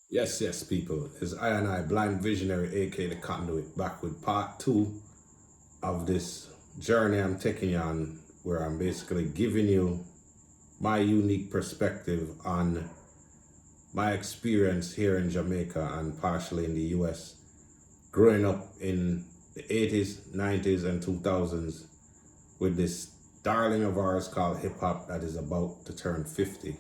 Yes, people. It's I and I, Blind Visionary, aka the Conduit, back with part two of this journey I'm taking you on, where I'm basically giving you my unique perspective on my experience here in Jamaica and partially in the US, growing up in the 80s, 90s, and 2000s with this darling of ours called hip hop that is about to turn 50.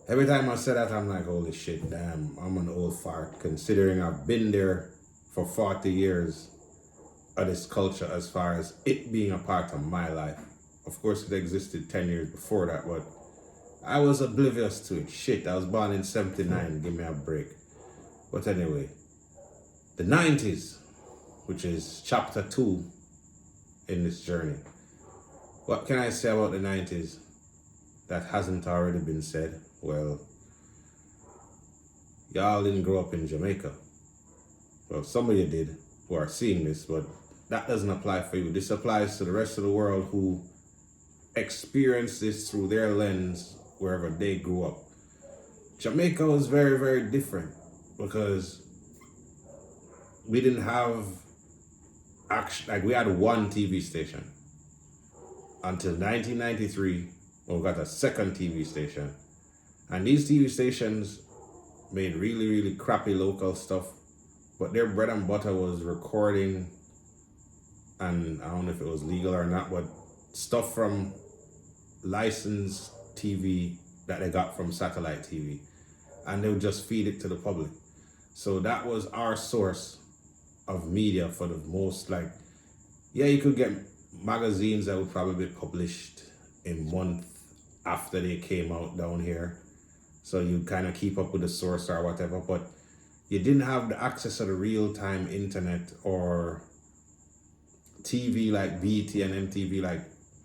Every time I say that, I'm like, holy shit, damn, I'm an old fart, considering I've been there for 40 years of this culture as far as it being a part of my life. Of course, it existed 10 years before that, but I was oblivious to it. Shit, I was born in 79, give me a break. But anyway, the 90s, which is chapter 2 in this journey. What can I say about the 90s that hasn't already been said? Well, y'all didn't grow up in Jamaica. Well, some of you did who are seeing this, but that doesn't apply for you. This applies to the rest of the world who experience this through their lens wherever they grew up. Jamaica was very, very different because we didn't have we had one TV station until 1993 when we got a second TV station. And these TV stations made really, really crappy local stuff, but their bread and butter was recording, and I don't know if it was legal or not, but stuff from licensed TV that they got from satellite TV, and they would just feed it to the public. So that was our source of media for the most. Like, yeah, you could get magazines that would probably be published a month after they came out down here, so you kind of keep up with the source or whatever, but you didn't have the access to the real-time internet or TV like BT and MTV. Like,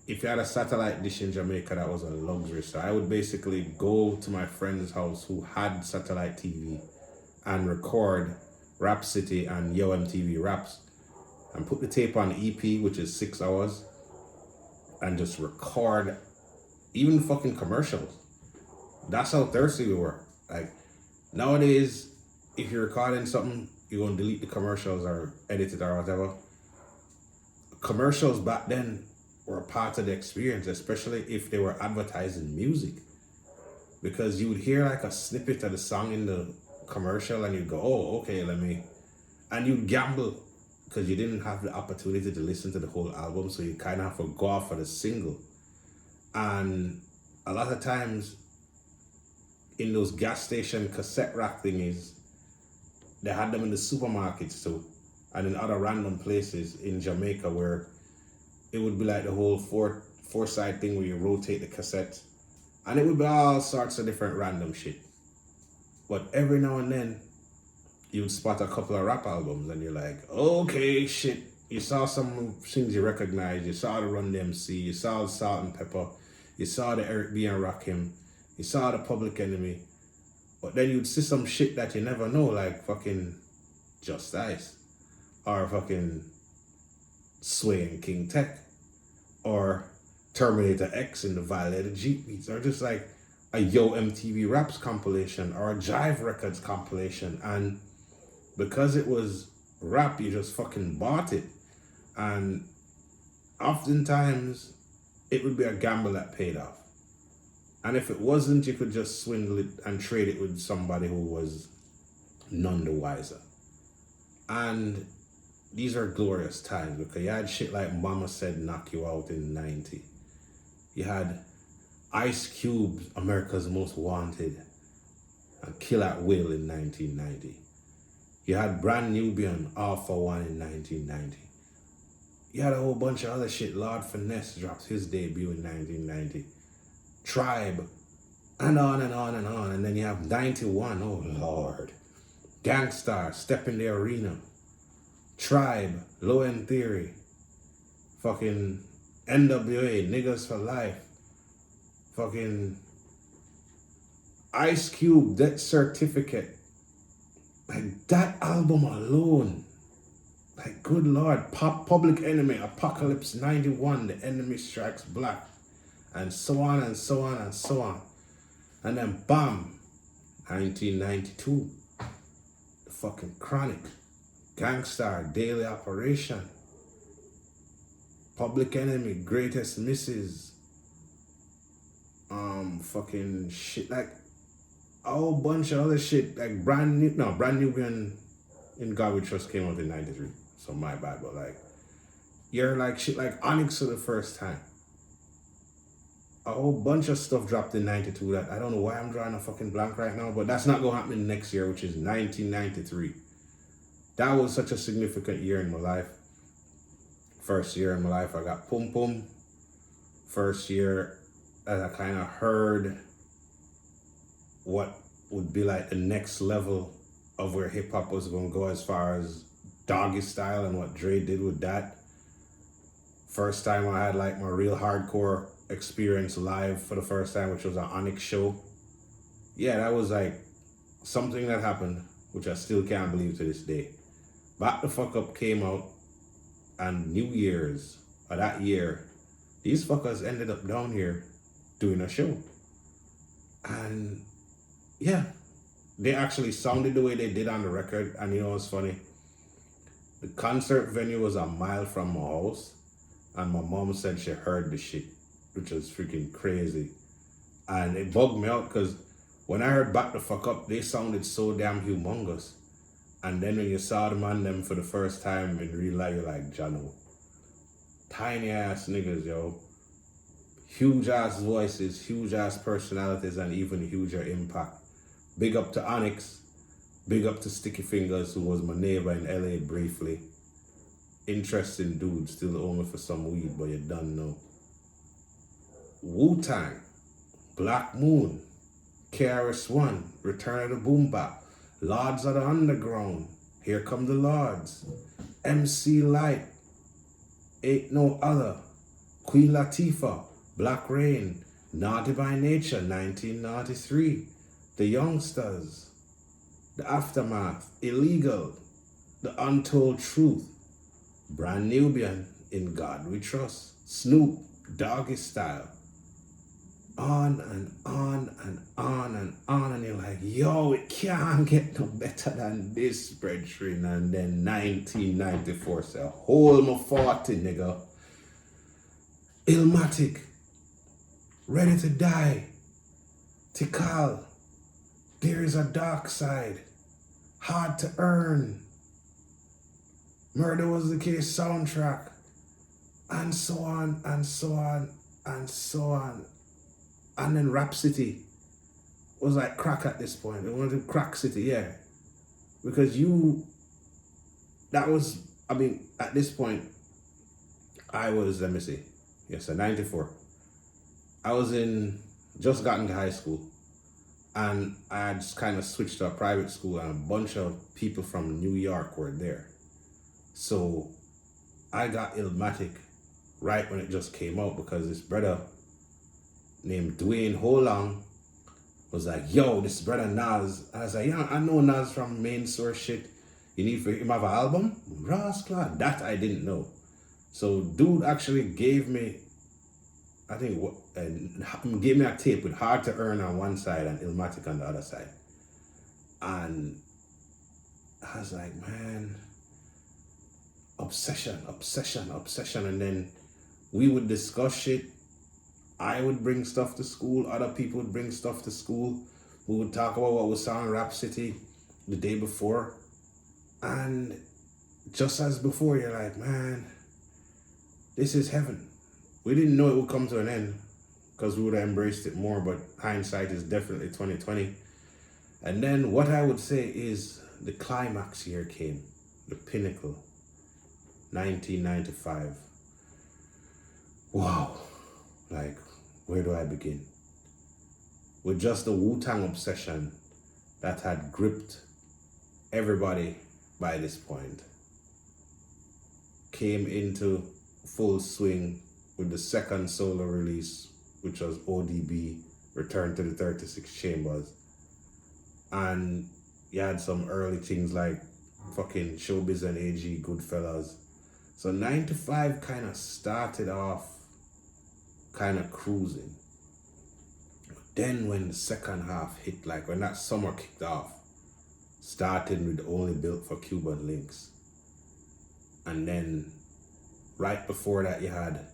if you had a satellite dish in Jamaica, that was a luxury. So I would basically go to my friend's house who had satellite TV and record Rap City and Yo MTV Raps and put the tape on EP, which is 6 hours, and just record even fucking commercials. That's how thirsty we were. Like, nowadays, if you're recording something, you're gonna delete the commercials or edit it or whatever. Commercials back then were a part of the experience, especially if they were advertising music, because you would hear like a snippet of the song in the commercial and you'd go, oh, okay, and you'd gamble because you didn't have the opportunity to listen to the whole album, so you kind of have to go off for the single. And a lot of times in those gas station cassette rack thingies, they had them in the supermarkets too, and in other random places in Jamaica where it would be like the whole four side thing where you rotate the cassette, and it would be all sorts of different random shit. But every now and then you'd spot a couple of rap albums and you're like, okay, shit, you saw some things you recognize. You saw the Run DMC, you saw the Salt and Pepper, you saw the Eric B and Rakim, you saw the Public Enemy, but then you'd see some shit that you never know, like fucking Just Ice, or fucking Sway and King Tech, or Terminator X in the Violated Jeep beats, or just like a Yo MTV Raps compilation or a Jive Records compilation. And because it was rap, you just fucking bought it. And oftentimes it would be a gamble that paid off. And if it wasn't, you could just swindle it and trade it with somebody who was none the wiser. And these are glorious times, because you had shit like Mama Said Knock You Out in 90. You had Ice Cube's America's Most Wanted and Kill at Will in 1990. You had Brand Nubian All for One in 1990. You had a whole bunch of other shit. Lord Finesse dropped his debut in 1990. Tribe, and on and on and on. And then you have 91, oh Lord. Gangstar, Step in the Arena. Tribe, Low End Theory. Fucking NWA, Niggas for Life. Fucking Ice Cube, Death Certificate. Like, that album alone, like, good Lord. Public Enemy, Apocalypse 91, The Enemy Strikes Black, and so on and so on and so on. And then bam, 1992, fucking Chronic, Gangstar, Daily Operation, Public Enemy, Greatest Misses, fucking shit, like a whole bunch of other shit, like Brand Nubian in God We Trust came out in 93, so my bad, but like, you're like shit like Onyx for the first time. A whole bunch of stuff dropped in 92 that I don't know why I'm drawing a fucking blank right now, but that's not gonna happen next year, which is 1993. That was such a significant year in my life. First year in my life, I got Pum Pum. First year that I kind of heard what would be like the next level of where hip hop was gonna go as far as Doggy Style and what Dre did with that. First time I had like my real hardcore experience live for the first time, which was an Onyx show. Yeah, that was like something that happened, which I still can't believe to this day. Back the Fuck Up came out, and New Year's of that year, these fuckers ended up down here doing a show. And yeah, they actually sounded the way they did on the record. And you know what's funny? The concert venue was a mile from my house, and my mom said she heard the shit, which was freaking crazy. And it bugged me out because when I heard Back the Fuck Up, they sounded so damn humongous. And then when you saw them on them for the first time in real life, you're like, Jano. Tiny ass niggas, yo. Huge ass voices, huge ass personalities, and even huger impact. Big up to Onyx. Big up to Sticky Fingers, who was my neighbor in LA briefly. Interesting dude, still owe me for some weed, but you don't know. Wu-Tang, Black Moon, KRS-One, Return of the Boom Bap, Lords of the Underground, Here Come the Lords, MC Light, Ain't No Other, Queen Latifah, Black Rain, Naughty by Nature, 1993, The Youngsters, The Aftermath, Illegal, The Untold Truth, Brand Nubian, In God We Trust, Snoop, Doggy Style, on and on and on and on, and you're like, yo, it can't get no better than this, brethren. And then 1994 said, hold my 40, nigga. Illmatic, Ready to Die, Tikal, There Is a Dark Side, Hard to Earn, Murder Was the Case soundtrack, and so on and so on and so on. And then Rap City was like crack at this point. They wanted to crack City, yeah. Because at this point, I was, let me see, yes, 94. I was just got into high school, and I had just kind of switched to a private school, and a bunch of people from New York were there. So I got Illmatic right when it just came out, because this brother named Dwayne Holong was like, yo, this brother Nas. I was like, yeah, I know Nas from Main Source shit. You need for him to have an album? Rascal, that I didn't know. So dude actually gave me, I think, gave me a tape with Hard to Earn on one side and Illmatic on the other side. And I was like, man, obsession. And then we would discuss shit. I would bring stuff to school, other people would bring stuff to school. We would talk about what was on Rap City the day before. And just as before, you're like, man, this is heaven. We didn't know it would come to an end because we would have embraced it more, but hindsight is definitely 2020. And then what I would say is the climax year came, the pinnacle, 1995. Wow. Like, where do I begin? With just the Wu-Tang obsession that had gripped everybody by this point, came into full swing with the second solo release, which was ODB, Return to the 36 Chambers. And you had some early things like fucking Showbiz and AG, Goodfellas. So 95 kind of started off kind of cruising. Then when the second half hit, like when that summer kicked off, started with only built for Cuban links. And then right before that you had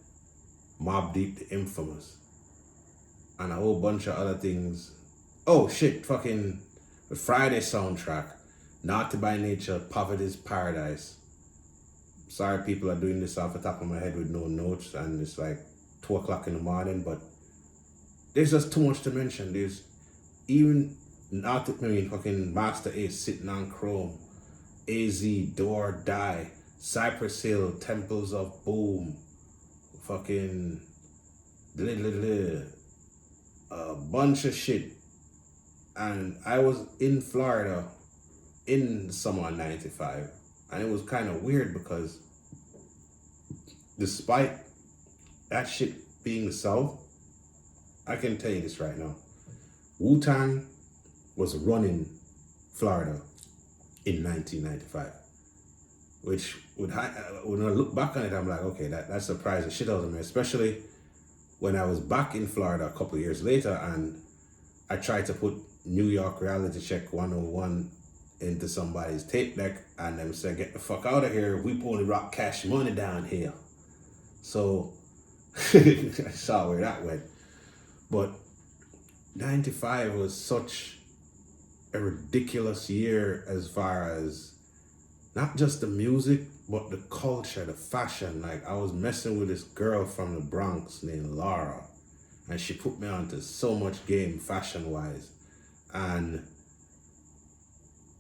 Mobb Deep the Infamous and a whole bunch of other things. Oh shit, fucking the Friday soundtrack, Naughty by Nature, Poverty's Paradise. Sorry people are doing this off the top of my head with no notes and it's like 2 o'clock in the morning, but there's just too much to mention. There's even fucking Master Ace sitting on Chrome, AZ, Do or Die, Cypress Hill, Temples of Boom, fucking a bunch of shit. And I was in Florida in the summer of 95, and it was kind of weird because despite that shit being the South, I can tell you this right now, Wu-Tang was running Florida in 1995, which when I look back on it, I'm like, okay, that surprised the shit out of me, especially when I was back in Florida a couple of years later and I tried to put New York Reality Check 101 into somebody's tape deck and them said, get the fuck out of here, we only rock Cash Money down here. So I saw where that went. But 95 was such a ridiculous year as far as not just the music, but the culture, the fashion. Like I was messing with this girl from the Bronx named Laura, and she put me onto so much game fashion-wise. And,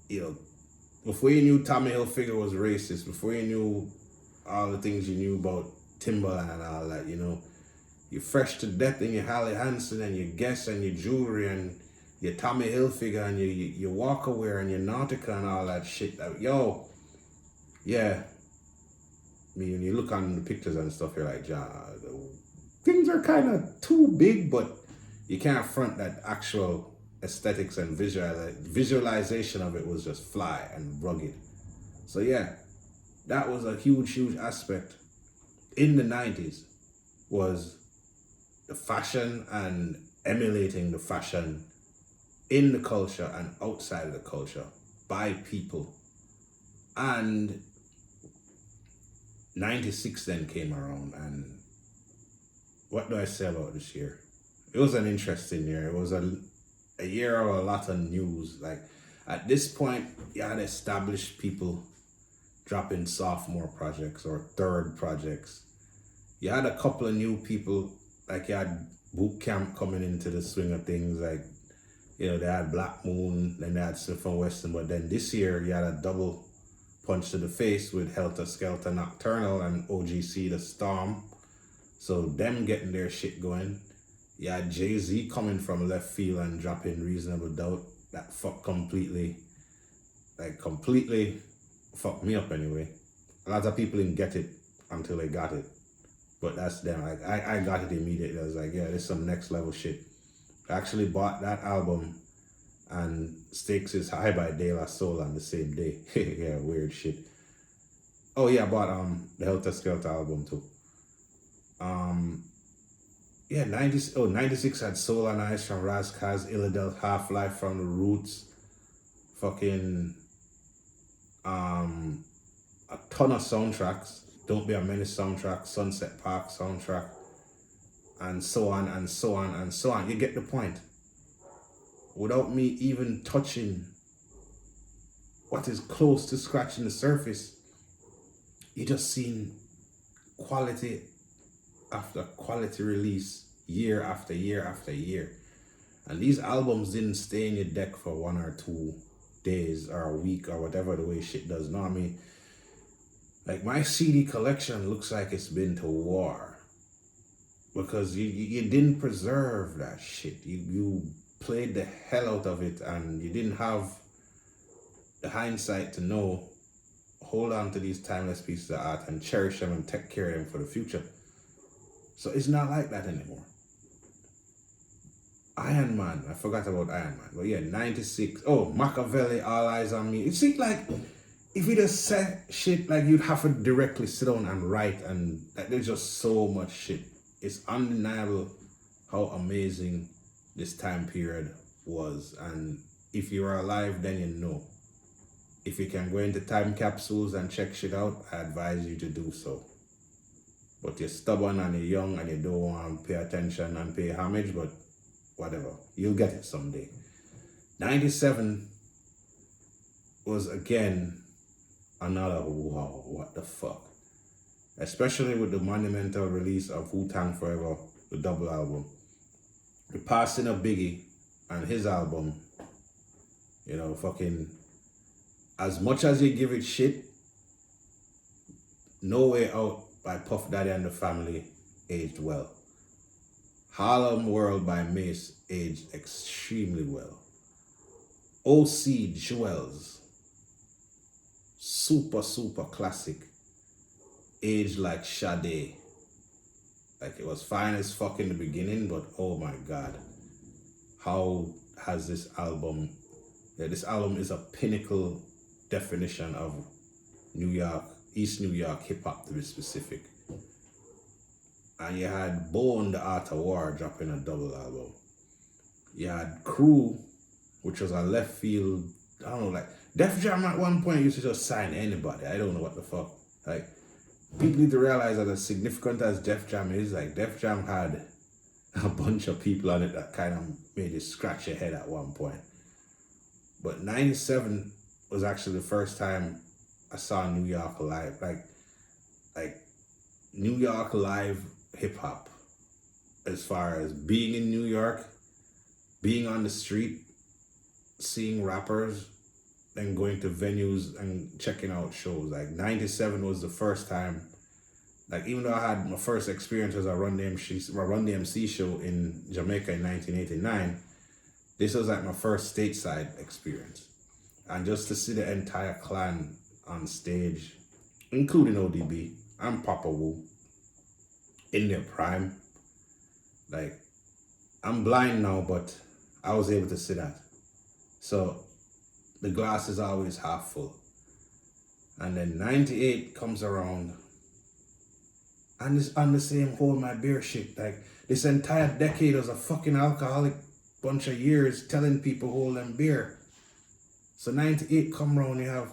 you know, before you knew Tommy Hilfiger was racist, before you knew all the things you knew about Timberland and all that, you know, you're fresh to death in your Harley Hansen and your Guess and your jewelry and your Tommy Hilfiger and your Walker wear and your Nautica and all that shit. Like, yo, yeah. I mean, when you look on the pictures and stuff, you're like, things are kind of too big, but you can't front that actual aesthetics and visualization of it was just fly and rugged. So yeah, that was a huge aspect in the 90s, was the fashion and emulating the fashion in the culture and outside of the culture by people. And 96 then came around, and what do I say about this year? It was an interesting year. It was a year of a lot of news. Like at this point, you had established people dropping sophomore projects or third projects. You had a couple of new people, like you had Boot Camp coming into the swing of things, like, you know, they had Black Moon, then they had Smith & Wesson, but then this year you had a double punch to the face with Helter Skelter Nocturnal and OGC The Storm. So them getting their shit going. You had Jay-Z coming from left field and dropping Reasonable Doubt. That completely fucked me up anyway. A lot of people didn't get it until they got it. But that's them. Like I got it immediately. I was like, yeah, this is some next level shit. I actually bought that album and Stakes is High by De La Soul on the same day. Yeah, weird shit. Oh yeah, I bought the Helter Skelter album too. Yeah, 96 had Soul and Ice from Raz Kaz, Illidel, Half-Life from The Roots, fucking a ton of soundtracks. Don't Be a Menace soundtrack, Sunset Park soundtrack, and so on and so on and so on. You get the point. Without me even touching what is close to scratching the surface, you just seen quality after quality release year after year after year. And these albums didn't stay in your deck for 1 or 2 days or a week or whatever the way shit does. No, I mean, like my CD collection looks like it's been to war because you didn't preserve that shit. You played the hell out of it and you didn't have the hindsight to know, hold on to these timeless pieces of art and cherish them and take care of them for the future. So it's not like that anymore. Iron Man, I forgot about Iron Man, but yeah, 96. Oh, Machiavelli, All Eyes on Me. It seems like if you just said shit, like you'd have to directly sit down and write, and like, there's just so much shit. It's undeniable how amazing this time period was, and if you are alive, then you know. If you can go into time capsules and check shit out, I advise you to do so. But you're stubborn and you're young and you don't want to pay attention and pay homage, but whatever. You'll get it someday. 97 was again another wow, what the fuck. Especially with the monumental release of Wu-Tang Forever, the double album. The passing of Biggie and his album, you know, fucking, as much as you give it shit, No Way Out by Puff Daddy and the Family aged well. Harlem World by Mace aged extremely well. O.C. Jewels, super classic, aged like Sade. Like, it was fine as fuck in the beginning, but oh my god, how has this album, this album is a pinnacle definition of New York, East New York hip hop to be specific. And you had Bone, the Art of War dropping a double album. You had Crew, which was a left field, I don't know, like Def Jam at one point used to just sign anybody. I don't know what the fuck. Like, people need to realize that as significant as Def Jam is, like Def Jam had a bunch of people on it that kind of made you scratch your head at one point. But 97 was actually the first time I saw New York live. Like New York live hip hop, as far as being in New York, being on the street, seeing rappers, and going to venues and checking out shows. Like 97 was the first time, like even though I had my first experience as a Run DMC show in Jamaica in 1989, this was like my first stateside experience. And just to see the entire clan on stage, including ODB and Papa Wu, in their prime. Like, I'm blind now, but I was able to see that. So the glass is always half full. And then 98 comes around, and it's on the same hold my beer shit. Like, this entire decade was a fucking alcoholic bunch of years telling people hold them beer. So 98 come around, you have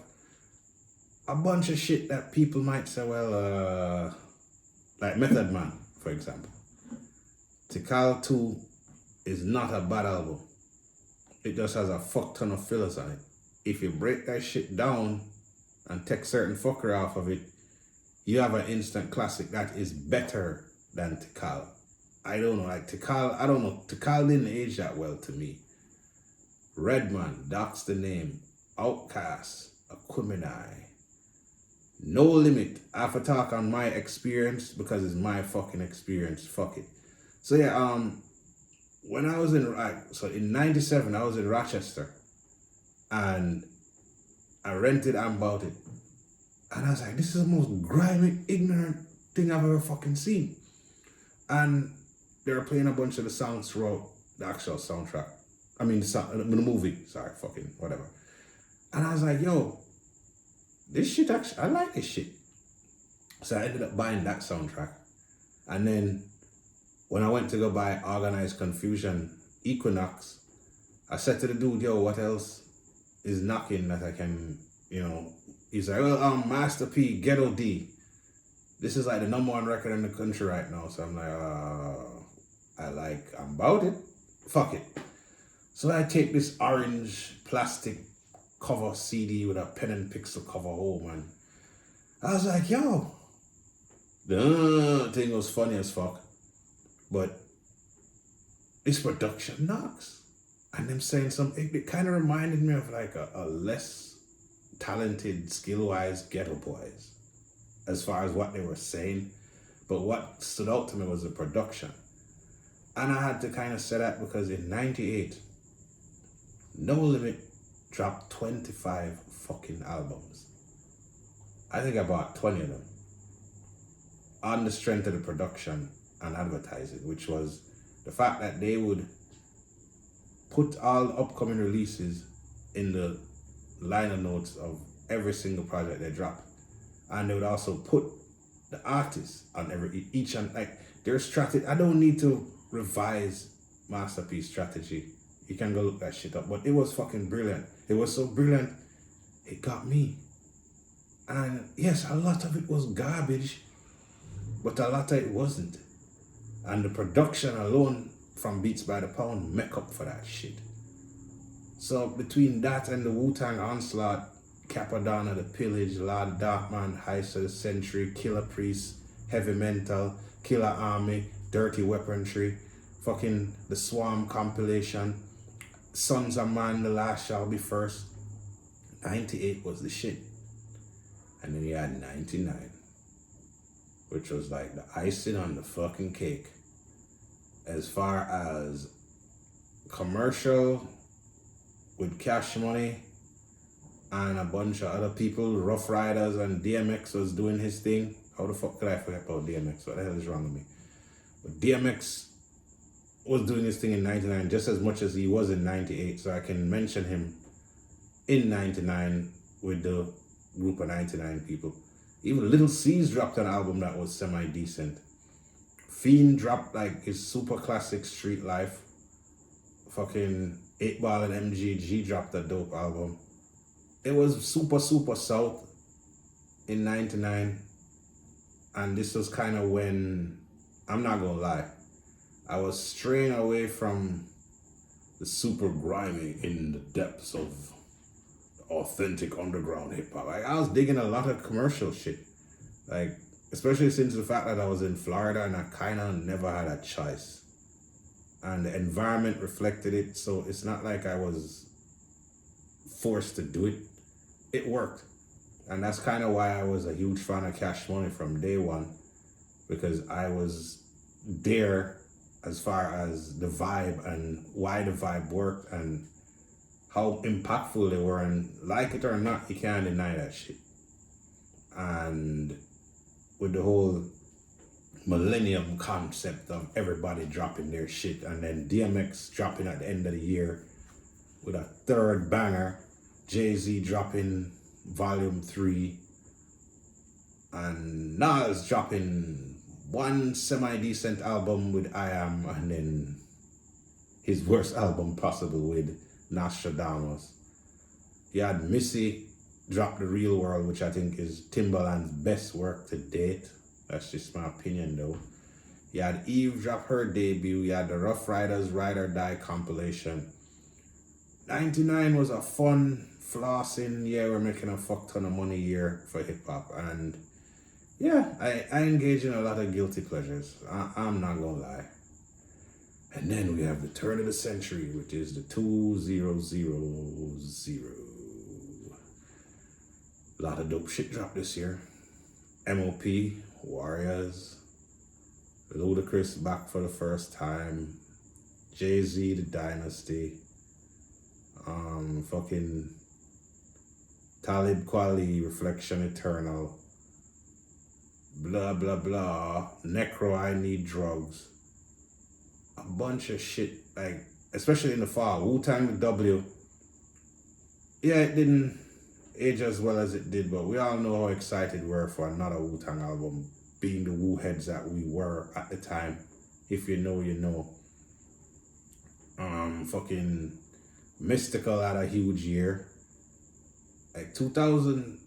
a bunch of shit that people might say, well, like Method Man, for example. Tikal 2 is not a bad album. It just has a fuck ton of fillers on it. If you break that shit down and take certain fucker off of it, you have an instant classic that is better than Tikal. I don't know, like Tikal, I don't know. Tikal didn't age that well to me. Redman, Doc's the Name, Outkast, Aquemini, No Limit. I have to talk on my experience because it's my fucking experience. Fuck it. So yeah, when I was in 97, I was in Rochester and I rented and bought it. And I was like, this is the most grimy, ignorant thing I've ever fucking seen. And they were playing a bunch of the songs throughout the actual soundtrack. I mean, the movie. Sorry, fucking whatever. And I was like, yo, this shit actually, I like this shit. So I ended up buying that soundtrack. And then when I went to go buy Organized Confusion Equinox, I said to the dude, yo, what else is knocking that I can, you know? He's like, well, Master P, Ghetto D. This is like the #1 record in the country right now. So I'm like, I'm about it. Fuck it. So I take this orange plastic cover CD with a pen and pixel cover home, and I was like, yo, the thing was funny as fuck. But this production knocks. And them saying something, it kind of reminded me of like a less talented, skill-wise Ghetto Boys as far as what they were saying. But what stood out to me was the production. And I had to kind of say that because in 98, No Limit dropped 25 fucking albums. I think I bought 20 of them on the strength of the production and advertising, which was the fact that they would put all upcoming releases in the liner notes of every single project they drop. And they would also put the artists on each and like their strategy. I don't need to revise Masterpiece strategy. You can go look that shit up. But it was fucking brilliant. It was so brilliant. it got me. And yes, a lot of it was garbage, but a lot of it wasn't. And the production alone from Beats by the Pound make up for that shit. So between that and the Wu-Tang Onslaught, Capadonna, The Pillage, Lord Darkman, Heist of the Century, Killer Priest, Heavy Mental, Killer Army, Dirty Weaponry, fucking The Swarm compilation, Sons of Man, The Last Shall Be First, 98 was the shit. And then you had 99, which was like the icing on the fucking cake. As far as commercial with Cash Money and a bunch of other people, Rough Riders, and DMX was doing his thing. How the fuck could I forget about DMX? What the hell is wrong with me? But DMX was doing his thing in 99 just as much as he was in 98, so I can mention him in 99 with the group of 99 people. Even Little C's dropped an album that was semi-decent. Fiend dropped like his super classic Street Life. Fucking 8Ball and MGG dropped a dope album. It was super south in 99. And this was kind of when, I'm not gonna lie, I was straying away from the super grimy in the depths of authentic underground hip hop. Like, I was digging a lot of commercial shit. Like, especially since the fact that I was in Florida and I kind of never had a choice. And the environment reflected it, so it's not like I was forced to do it. It worked. And that's kind of why I was a huge fan of Cash Money from day one, because I was there as far as the vibe and why the vibe worked and how impactful they were. And like it or not, you can't deny that shit. And with the whole millennium concept of everybody dropping their shit, and then DMX dropping at the end of the year with a third banger, Jay-Z dropping Volume 3, and Nas dropping one semi-decent album with I Am, and then his worst album possible with Nostradamus. You had Missy drop The Real World, which I think is Timbaland's best work to date. That's just my opinion though. You had Eve drop her debut. You had the Rough Riders Ride or Die compilation. 99 was a fun, flossing, yeah, we're making a fuck ton of money year for hip hop. And yeah, I engage in a lot of guilty pleasures. I'm not gonna lie. And then we have the turn of the century, which is the 2000. A lot of dope shit dropped this year. MOP, Warriors, Ludacris back for the first time, Jay-Z, The Dynasty, fucking Talib Kweli, Reflection Eternal, blah blah blah, Necro, I Need Drugs, a bunch of shit, like, especially in the fall. Wu-Tang with W, yeah, it didn't age as well as it did, but we all know how excited we were for another Wu-Tang album, being the Wu heads that we were at the time. If you know, you know. Fucking Mystical had a huge year. Like 2000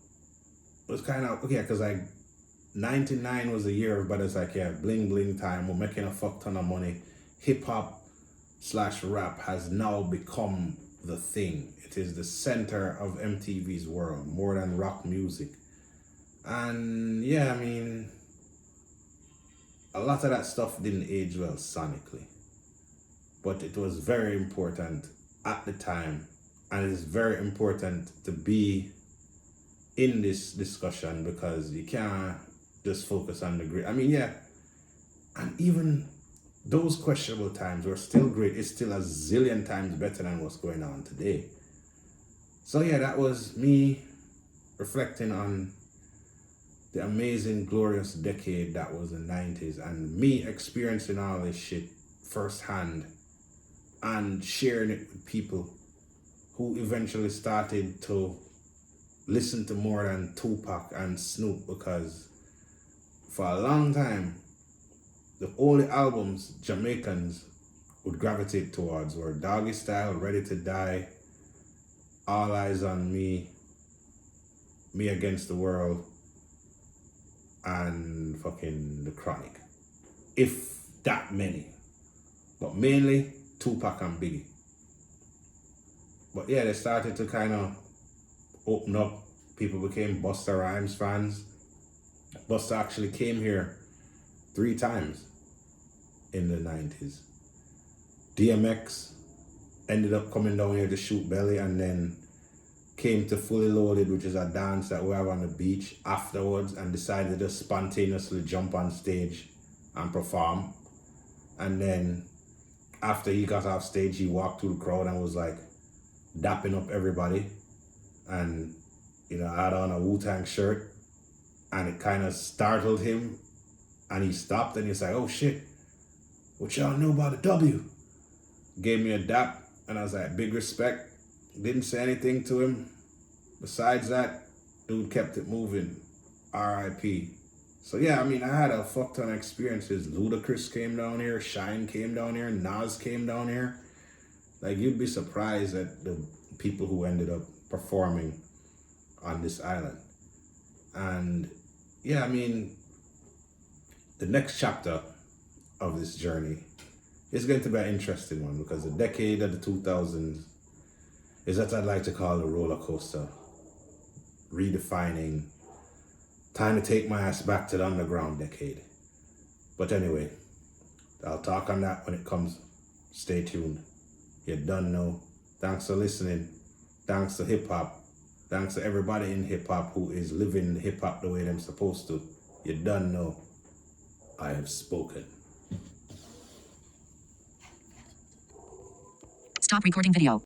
was kind of, okay, because like 99 was the year everybody's like, yeah, bling bling time, we're making a fuck ton of money. Hip hop / rap has now become the thing. It is the center of MTV's world, more than rock music. And yeah, I mean, a lot of that stuff didn't age well sonically, but it was very important at the time, and it is very important to be in this discussion, because you can't just focus on the great. I mean, yeah, and even those questionable times were still great. It's still a zillion times better than what's going on today. So yeah, that was me reflecting on the amazing, glorious decade that was the 90s, and me experiencing all this shit firsthand and sharing it with people who eventually started to listen to more than Tupac and Snoop, because for a long time, the only albums Jamaicans would gravitate towards were Doggy Style, Ready to Die, All Eyes on Me, Me Against the World, and fucking The Chronic. If that many. But mainly Tupac and Biggie. But yeah, they started to kind of open up. People became Busta Rhymes fans. Busta actually came here 3 times in the 90s. DMX ended up coming down here to shoot Belly, and then came to Fully Loaded, which is a dance that we have on the beach afterwards, and decided to spontaneously jump on stage and perform. And then after he got off stage, he walked through the crowd and was like dapping up everybody. And, you know, I had on a Wu-Tang shirt, and it kind of startled him, and he stopped and he's like, oh shit, what y'all know about a W? Gave me a dap, and I was like, big respect. Didn't say anything to him. Besides that, dude kept it moving. R.I.P. So yeah, I mean, I had a fuck ton of experiences. Ludacris came down here, Shine came down here, Nas came down here. Like, you'd be surprised at the people who ended up performing on this island. And yeah, I mean, the next chapter of this journey is going to be an interesting one, because the decade of the 2000s is what I'd like to call a roller coaster. Redefining, time to take my ass back to the underground decade. But anyway, I'll talk on that when it comes. Stay tuned. You done know. Thanks for listening. Thanks to hip hop. Thanks to everybody in hip hop who is living hip hop the way they're supposed to. You done know. I have spoken. Stop recording video.